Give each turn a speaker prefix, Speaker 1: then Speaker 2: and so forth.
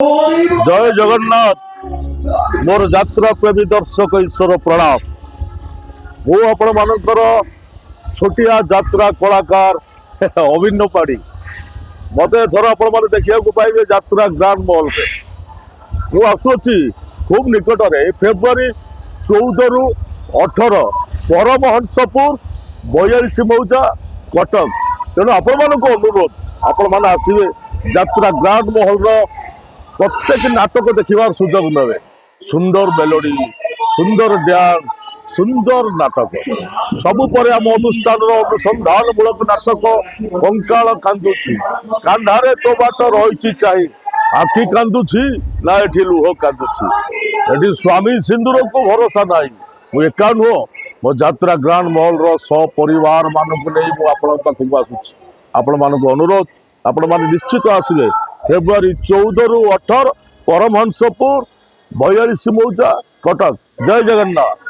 Speaker 1: जय जगन्नाथ मोर यात्रा प्रेमी दर्शक ईश्वर प्रणाम। मु आपण मानकर छोटिया यात्रा कलाकार अभिन्न पाड़ी मत थर आपण मैंने देखा पाइबे यात्रा ग्रांड मॉल में मु आसुची खूब निकट में फेब्रुआरी 14 रु 18 परमहंसपुर 42 मौजा कटक। तेणु आपण मान अनुरोध आपण मैंने आसवे यात्रा ग्रांड मॉल प्रत्येक नाटक देखिबार सुजोग नेबे। सुंदर मेलोडी, सुंदर डांस, सुंदर नाटक सबु परे आम अनुष्ठान अनुसंधान मूलक नाटक कंकाल कांदुची कांधारे तो बाट रही चाहे आखि कांदुची ना एठी लुह कांदुची एठी स्वामी सिंदूर को भरोसा नाई। मु एका नुह मो यात्रा ग्रांड मॉल रो सपरिवार मानक नहीं मु आपण पाखक आसुची। आपण मानक अनुरोध आपण माने निश्चित आसवे फेब्रुआरी 14 रु 18 परमहंसपुर 42 मौजा कटक। जय जगन्नाथ।